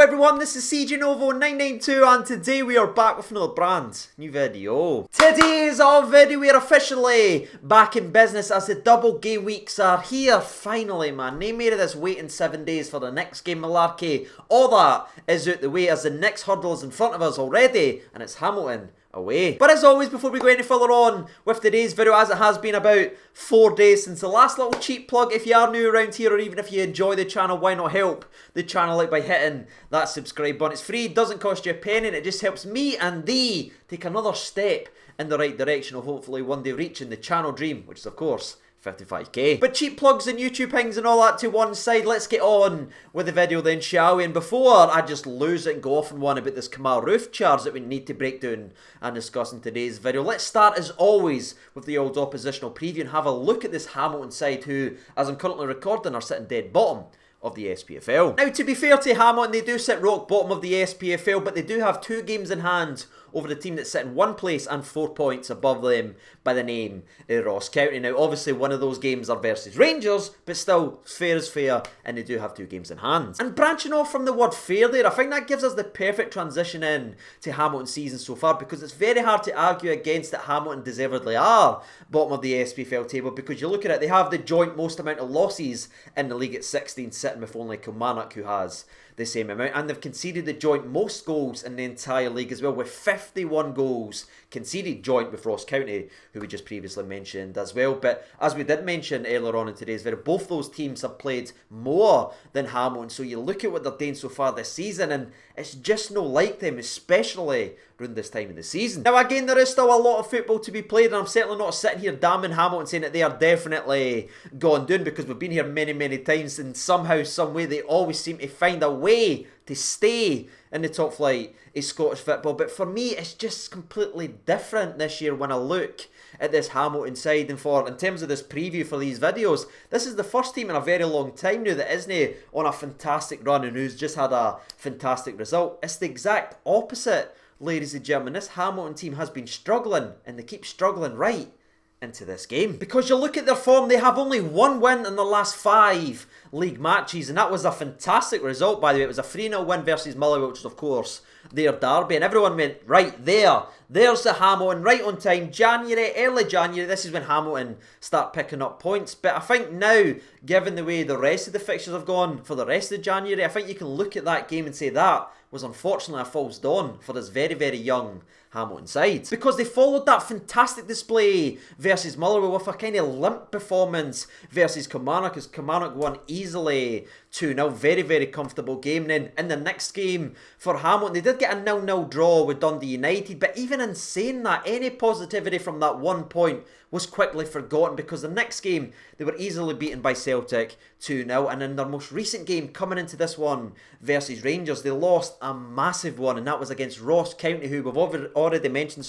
everyone, this is CJNovo992 and today we are back with another brand new video. Today's our video, we are officially back in business as the double game weeks are here finally, man. They made this waiting 7 days for the next game malarkey. All that is out the way as the next hurdle is in front of us already and it's Hamilton away. But as always, before we go any further on with today's video, as it has been about 4 days since the last little cheap plug, if you are new around here or even if you enjoy the channel, why not help the channel out by hitting that subscribe button. It's free, doesn't cost you a penny, and it just helps me and thee take another step in the right direction of hopefully one day reaching the channel dream, which is of course 55k. But cheap plugs and YouTube things and all that to one side, let's get on with the video then, shall we? And before I just lose it and go off on one about this Kemar roof charge that we need to break down and discuss in today's video, let's start as always with the old oppositional preview and have a look at this Hamilton side who, as I'm currently recording, are sitting dead bottom of the SPFL. Now, to be fair to Hamilton, they do sit rock bottom of the SPFL, but they do have 2 games in hand over the team that's sitting 1 place and 4 points above them by the name of Ross County. Now, obviously, one of those games are versus Rangers, but still, fair is fair, and they do have 2 games in hand. And branching off from the word fair there, I think that gives us the perfect transition in to Hamilton's season so far, because it's very hard to argue against that Hamilton deservedly are bottom of the SPFL table, because you look at it, they have the joint most amount of losses in the league at 16, sitting with only Kemar, who has the same amount, and they've conceded the joint most goals in the entire league as well, with 51 goals conceded joint with Ross County, who we just previously mentioned as well. But as we did mention earlier on in today's video, both those teams have played more than Hamilton, so you look at what they're doing so far this season and it's just no like them, especially around this time of the season. Now again, there is still a lot of football to be played, and I'm certainly not sitting here damning Hamilton saying that they are definitely gone down, because we've been here many times and somehow, some way, they always seem to find a way to stay in the top flight of Scottish football. But for me, it's just completely different this year when I look at this Hamilton side. And in terms of this preview for these videos, this is the first team in a very long time now that isn't on a fantastic run and who's just had a fantastic result. It's the exact opposite, ladies and gentlemen. This Hamilton team has been struggling, and they keep struggling right into this game. Because you look at their form, they have only 1 win in the last 5 league matches, and that was a fantastic result, by the way. It was a 3-0 win versus Motherwell, which is of course their derby, and everyone went, right there, there's the Hamilton, right on time. January, early January, this is when Hamilton start picking up points. But I think now, given the way the rest of the fixtures have gone for the rest of January, I think you can look at that game and say that was unfortunately a false dawn for this very young Hamilton side, because they followed that fantastic display versus Motherwell with a kind of limp performance versus Kemar, because Kemar won easily 2-0, very comfortable game. And then in the next game for Hamilton, they did get a 0-0 draw with Dundee United, but even in saying that, any positivity from that 1 point was quickly forgotten, because the next game they were easily beaten by Celtic 2-0, and in their most recent game coming into this one versus Rangers, they lost a massive one, and that was against Ross County, who we've already mentioned,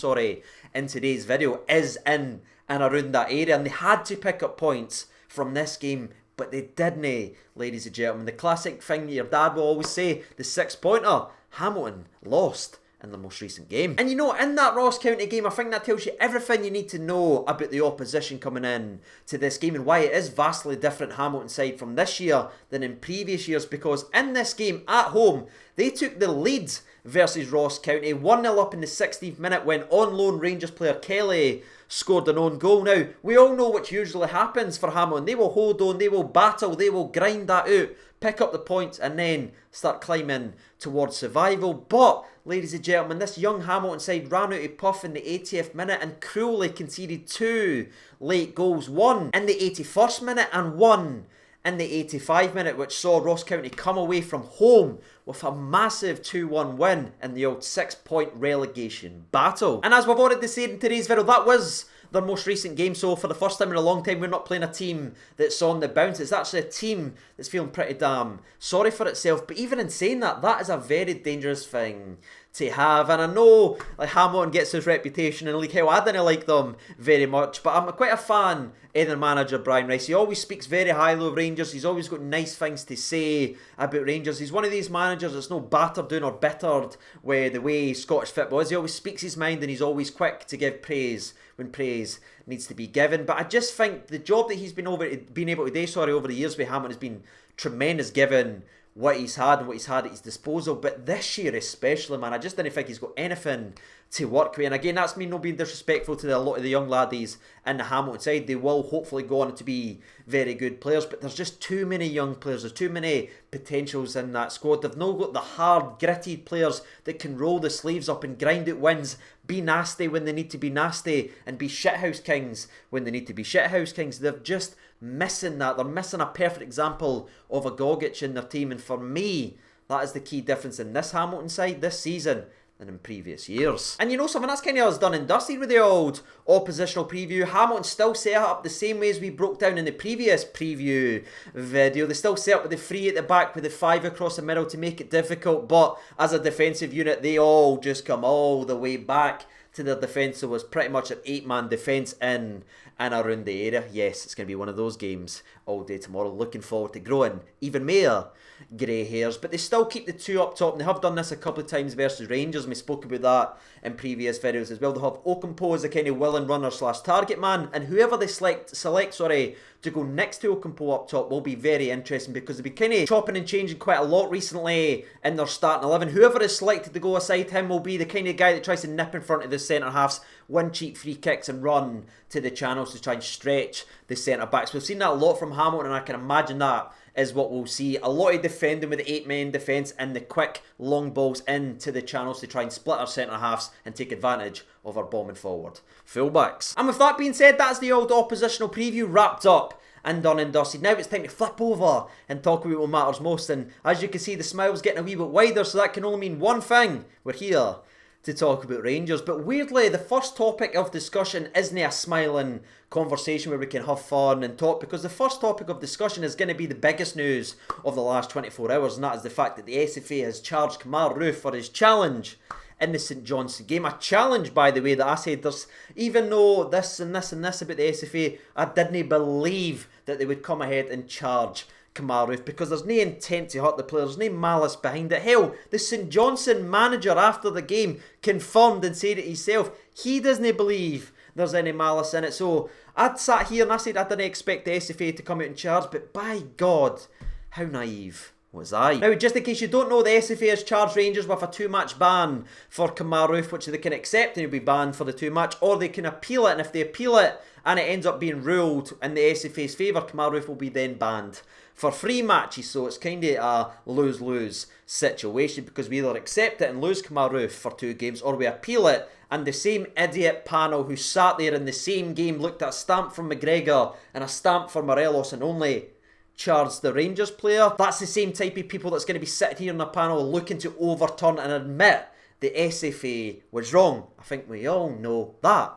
in today's video, is in and around that area, and they had to pick up points from this game, but they didn't, ladies and gentlemen. The classic thing your dad will always say, the 6-pointer, Hamilton lost in the most recent game. And you know, in that Ross County game, I think that tells you everything you need to know about the opposition coming in to this game and why it is vastly different Hamilton side from this year than in previous years, because in this game at home, they took the lead versus Ross County 1-0 up in the 16th minute when on loan Rangers player Kelly scored an own goal. Now, we all know what usually happens for Hamilton. They will hold on, they will battle, they will grind that out, pick up the points and then start climbing towards survival. But, ladies and gentlemen, this young Hamilton side ran out of puff in the 80th minute and cruelly conceded 2 late goals. One in the 81st minute and one in the 85th minute, which saw Ross County come away from home with a massive 2-1 win in the old 6-point relegation battle. And as we've already said in today's video, that was their most recent game, so for the first time in a long time, we're not playing a team that's on the bounce. It's actually a team that's feeling pretty damn sorry for itself. But even in saying that, that is a very dangerous thing to have. And I know like Hamilton gets his reputation in League Hill. I didn't like them very much, but I'm quite a fan of their manager Brian Rice. He always speaks very highly of Rangers. He's always got nice things to say about Rangers. He's one of these managers that's no battered down or bittered with the way Scottish football is. He always speaks his mind and he's always quick to give praise when praise needs to be given. But I just think the job that he's been able to do over the years with Hamilton has been tremendous, given what he's had and what he's had at his disposal. But this year especially, man, I just didn't think he's got anything to work with. And again, that's me not being disrespectful to a lot of the young laddies in the Hamilton side. They will hopefully go on to be very good players, but there's just too many young players. There's too many potentials in that squad. They've not got the hard, gritty players that can roll the sleeves up and grind out wins, be nasty when they need to be nasty, and be shithouse kings when they need to be shithouse kings. They're just missing that. They're missing a perfect example of a Gogic in their team, and for me, that is the key difference in this Hamilton side this season than in previous years. And you know something, that's kind of us done and dusted with the old oppositional preview. Hamilton still set up the same way as we broke down in the previous preview video. They still set up with the 3 at the back with the 5 across the middle to make it difficult, but as a defensive unit they all just come all the way back to their defence. So it was pretty much an 8-man defence in and around the area. Yes, it's going to be one of those games all day tomorrow. Looking forward to growing even more grey hairs. But they still keep the 2 up top, and they have done this a couple of times versus Rangers, and we spoke about that in previous videos as well. They'll have Okampo as a kind of willing runner slash target man, and whoever they select to go next to Okampo up top will be very interesting, because they've been kind of chopping and changing quite a lot recently in their starting 11. Whoever is selected to go aside him will be the kind of guy that tries to nip in front of the centre halves, win cheap free kicks and run to the channels to try and stretch the centre backs. We've seen that a lot from Hamilton, and I can imagine that is what we'll see. A lot of defending with the 8-man defence and the quick long balls into the channels to try and split our centre halves and take advantage of our bombing forward fullbacks. And with that being said, that's the old oppositional preview wrapped up and done and dusted. Now it's time to flip over and talk about what matters most, and as you can see, the smile's getting a wee bit wider, so that can only mean one thing: we're here to talk about Rangers. But weirdly, the first topic of discussion isn't a smiling conversation where we can have fun and talk, because the first topic of discussion is going to be the biggest news of the last 24 hours, and that is the fact that the SFA has charged Kemar Roofe for his challenge in the St Johnstone game. A challenge, by the way, that I said, there's, even though this and this and this about the SFA, I didn't believe that they would come ahead and charge Kemar Roofe, because there's no intent to hurt the players, there's no malice behind it. Hell, the St Johnstone manager after the game confirmed and said it himself, he doesn't believe there's any malice in it. So I'd sat here and I said I didn't expect the SFA to come out and charge, but by God, how naive was I? Now, just in case you don't know, the SFA has charged Rangers with a 2-match ban for Kemar Roofe, which they can accept and he'll be banned for the 2-match, or they can appeal it, and if they appeal it and it ends up being ruled in the SFA's favour, Kemar Roofe will be then banned for 3 matches. So it's kind of a lose-lose situation, because we either accept it and lose Kemar Roofe for 2 games, or we appeal it, and the same idiot panel who sat there in the same game looked at a stamp from McGregor and a stamp for Morelos and only charged the Rangers player. That's the same type of people that's going to be sitting here on the panel looking to overturn and admit the SFA was wrong. I think we all know that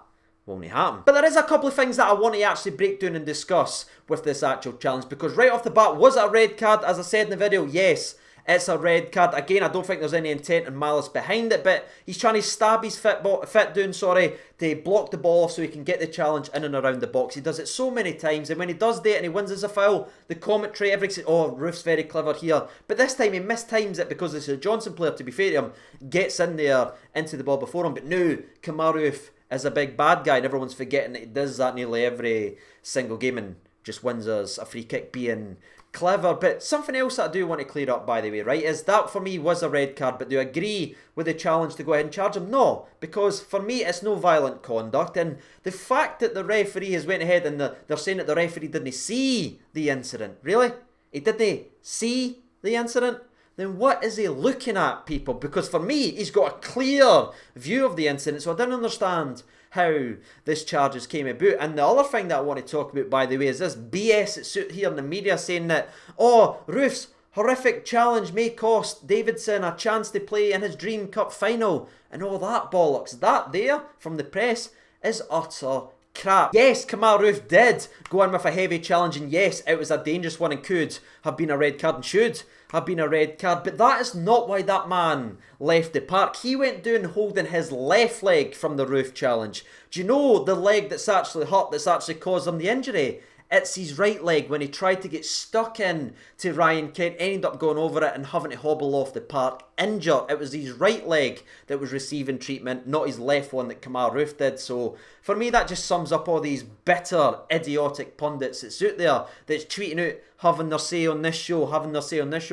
won't happen. But there is a couple of things that I want to actually break down and discuss with this actual challenge, because right off the bat, was it a red card? As I said in the video, yes, it's a red card. Again, I don't think there's any intent and malice behind it, but he's trying to stab his foot down, to block the ball off so he can get the challenge in and around the box. He does it so many times, and when he does that and he wins as a foul, the commentary, everybody says, oh, Roofe's very clever here. But this time he mistimes it, because it's a Johnson player, to be fair to him, gets in there into the ball before him. But now, Kemar Roofe is a big bad guy, and everyone's forgetting that he does that nearly every single game and just wins us a free kick being clever. But something else that I do want to clear up, by the way, right, is that for me was a red card. But do I agree with the challenge to go ahead and charge him? No, because for me it's no violent conduct, and the fact that the referee has went ahead and they're saying that the referee didn't see the incident. Really? He didn't see the incident? Then what is he looking at, people? Because for me, he's got a clear view of the incident, so I didn't understand how this charges came about. And the other thing that I want to talk about, by the way, is this BS that's out here in the media saying that, oh, Roofe's horrific challenge may cost Davidson a chance to play in his Dream Cup final, and all that bollocks. That there, from the press, is utter crap. Yes, Kemar Roofe did go in with a heavy challenge, and yes, it was a dangerous one and could have been a red card and should have been a red card, but that is not why that man left the park. He went down holding his left leg from the Roofe challenge. Do you know the leg that's actually hurt, that's actually caused him the injury? It's his right leg when he tried to get stuck in to Ryan Kent, ended up going over it and having to hobble off the park injured. It was his right leg that was receiving treatment, not his left one that Kemar Roofe did. So for me, that just sums up all these bitter, idiotic pundits that's out there that's tweeting out, having their say on this show,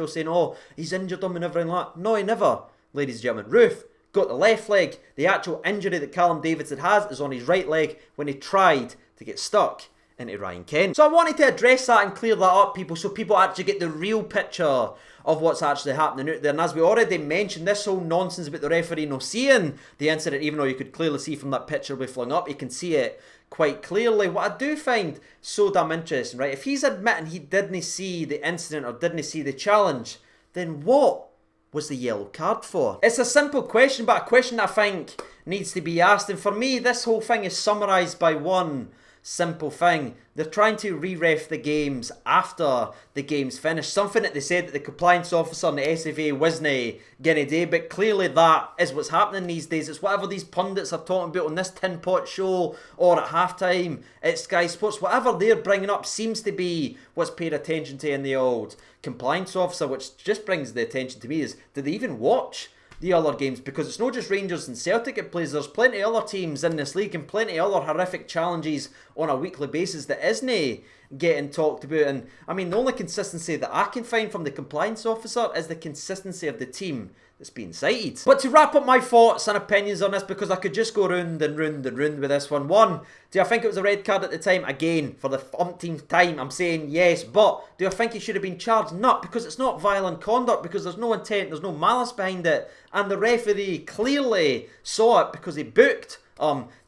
saying, oh, he's injured him and everything like that. No, he never, ladies and gentlemen. Roofe got the left leg. The actual injury that Callum Davidson has is on his right leg when he tried to get stuck into Ryan Kent. So I wanted to address that and clear that up, people, so people actually get the real picture of what's actually happening out there. And as we already mentioned, this whole nonsense about the referee not seeing the incident, even though you could clearly see from that picture we flung up, you can see it quite clearly. What I do find so damn interesting, right, if he's admitting he didn't see the incident or didn't see the challenge, then what was the yellow card for? It's a simple question, but a question that I think needs to be asked. And for me, this whole thing is summarised by one simple thing. They're trying to re-ref the games after the game's finished. Something that they said that the compliance officer and the SFA wasn't gonna do, but clearly that is what's happening these days. It's whatever these pundits are talking about on this tin pot show or at halftime at Sky Sports. Whatever they're bringing up seems to be what's paid attention to in the old compliance officer, which just brings the attention to me is, do they even watch the other games? Because it's not just Rangers and Celtic it plays, there's plenty of other teams in this league and plenty of other horrific challenges on a weekly basis that isn't getting talked about. And I mean, the only consistency that I can find from the compliance officer is the consistency of the team that's being cited. But to wrap up my thoughts and opinions on this, because I could just go round and round and round with this one, do I think it was a red card at the time? Again, for the umpteenth time, I'm saying yes. But do I think he should have been charged? No, because it's not violent conduct, because there's no intent, there's no malice behind it. And the referee clearly saw it because he booked.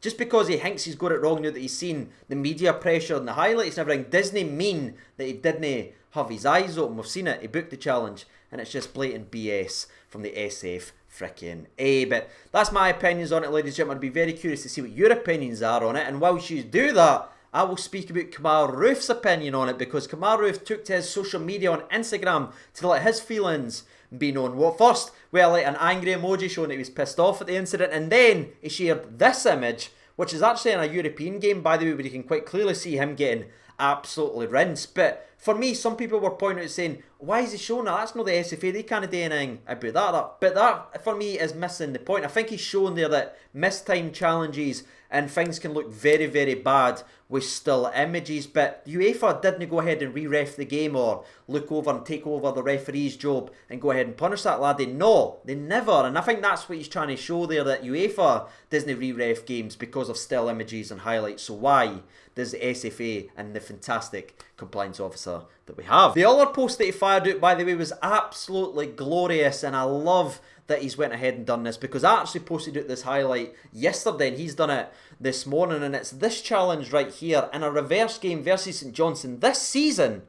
Just because he thinks he's got it wrong now that he's seen the media pressure and the highlights and everything, doesn't mean that he didn't have his eyes open. We've seen it, he booked the challenge, and it's just blatant BS from the SF frickin' A. But that's my opinions on it, ladies and gentlemen. I'd be very curious to see what your opinions are on it, and whilst you do that, I will speak about Kemar Roofe's opinion on it, because Kemar Roofe took to his social media on Instagram to let his feelings be known. Well, first, like an angry emoji showing that he was pissed off at the incident, and then he shared this image, which is actually in a European game, by the way, where you can quite clearly see him getting absolutely rinsed. But for me, some people were pointing out saying, why is he showing that? That's not the SFA, they can't do anything about that. But that, for me, is missing the point. I think he's shown there that mistimed challenges and things can look very, very bad with still images. But UEFA didn't go ahead and re-ref the game or look over and take over the referee's job and go ahead and punish that laddie. No, they never. And I think that's what he's trying to show there, that UEFA doesn't re-ref games because of still images and highlights. So why does the SFA and the fantastic compliance officer that we have? The other post that he fired out, by the way, was absolutely glorious, and I love that he's went ahead and done this, because I actually posted out this highlight yesterday and he's done it this morning, and it's this challenge right here in a reverse game versus St Johnstone this season,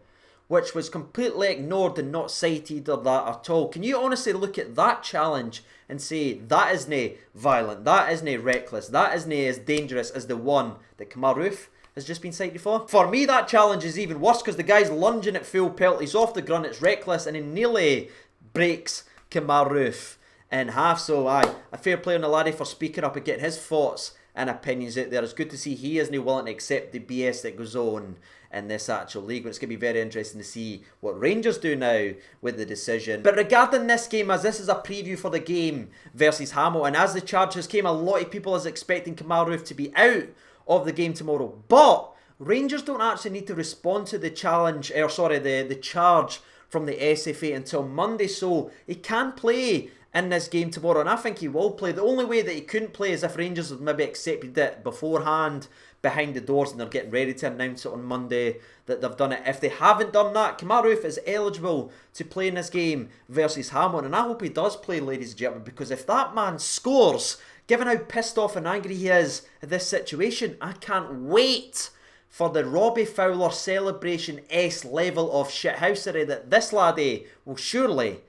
which was completely ignored and not cited or that at all. Can you honestly look at that challenge and say that isn't violent, that isn't reckless, that isn't as dangerous as the one that Kemar Roofe has just been cited for? For me, that challenge is even worse, because the guy's lunging at full pelt, he's off the grunt, it's reckless, and he nearly breaks Kemar Roofe in half. So aye, a fair play on the laddie for speaking up and getting his thoughts and opinions out there. It's good to see he isn't willing to accept the BS that goes on in this actual league. But it's going to be very interesting to see what Rangers do now with the decision. But regarding this game, as this is a preview for the game versus Hamilton, as the charges came, a lot of people is expecting Kemar Roofe to be out of the game tomorrow. But Rangers don't actually need to respond to the challenge, the charge from the SFA until Monday, so he can play in this game tomorrow, and I think he will play. The only way that he couldn't play is if Rangers had maybe accepted it beforehand behind the doors and they're getting ready to announce it on Monday that they've done it. If they haven't done that, Kemar Roofe is eligible to play in this game versus Hamilton, and I hope he does play, ladies and gentlemen, because if that man scores, given how pissed off and angry he is at this situation, I can't wait for the Robbie Fowler celebration-esque level of shithousery that this laddie will surely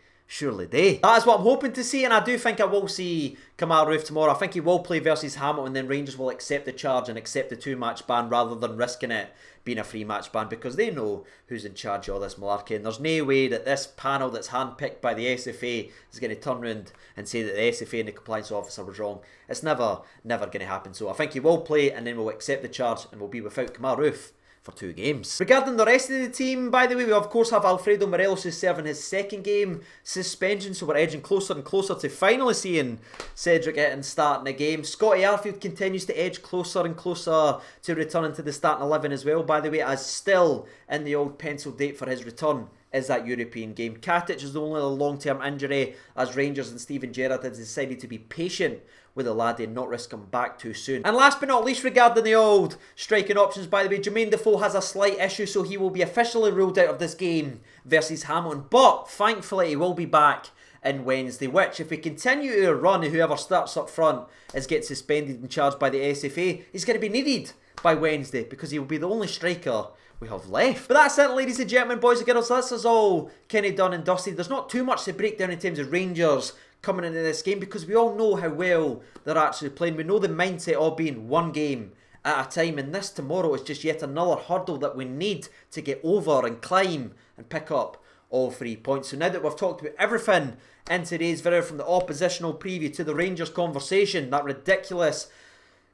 do. That is what I'm hoping to see, and I do think I will see Kemar Roofe tomorrow. I think he will play versus Hamilton, then Rangers will accept the charge and accept the 2-match ban rather than risking it being a 3-match ban, because they know who's in charge of all this malarkey, and there's no way that this panel that's handpicked by the SFA is going to turn around and say that the SFA and the compliance officer was wrong. It's never going to happen. So I think he will play, and then we'll accept the charge and we'll be without Kemar Roofe for 2 games. Regarding the rest of the team, by the way, we of course have Alfredo Morelos who's serving his 2nd game suspension, so we're edging closer and closer to finally seeing Cedric Itten starting a game. Scotty Arfield continues to edge closer and closer to returning to the starting 11 as well, by the way, as still in the old pencil date for his return is that European game. Katic is the only long-term injury, as Rangers and Steven Gerrard has decided to be patient with the laddie and not risk him back too soon. And last but not least, regarding the old striking options, by the way, Jermaine Defoe has a slight issue, so he will be officially ruled out of this game versus Hamilton. But thankfully, he will be back in Wednesday, which, if we continue to run and whoever starts up front is get suspended and charged by the SFA, he's going to be needed by Wednesday because he will be the only striker we have left. But that's it, ladies and gentlemen, boys and girls. That's us all kind of done and dusted. There's not too much to break down in terms of Rangers coming into this game because we all know how well they're actually playing. We know the mindset of being 1 game at a time, and this tomorrow is just yet another hurdle that we need to get over and climb and pick up all 3 points. So now that we've talked about everything in today's video, from the oppositional preview to the Rangers conversation, that ridiculous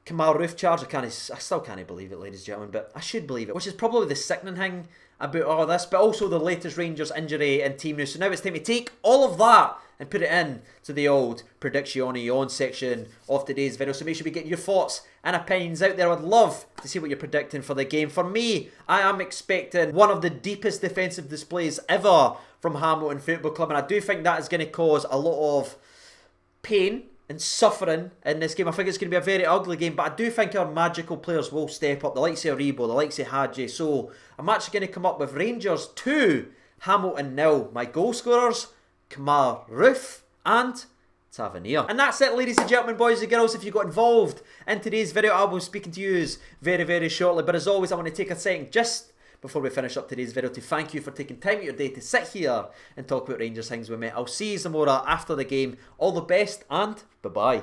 Kemar Roofe charge, I still can't believe it, ladies and gentlemen, but I should believe it, which is probably the sickening thing about all this, but also the latest Rangers injury and team news. So now it's time to take all of that and put it in to the old prediction section of today's video. So make sure we get your thoughts and opinions out there. I'd love to see what you're predicting for the game. For me, I am expecting one of the deepest defensive displays ever from Hamilton Football Club, and I do think that is going to cause a lot of pain and suffering in this game. I think it's going to be a very ugly game, but I do think our magical players will step up. The likes of Rebo, the likes of Hadji. So I'm actually going to come up with Rangers 2, Hamilton 0. My goal scorers, Kemar Roofe and Tavernier. And that's it, ladies and gentlemen, boys and girls. If you got involved in today's video, I will be speaking to you very, very shortly. But as always, I want to take a second just before we finish up today's video to thank you for taking time out of your day to sit here and talk about Rangers things with me. I'll see you tomorrow after the game. All the best and bye-bye.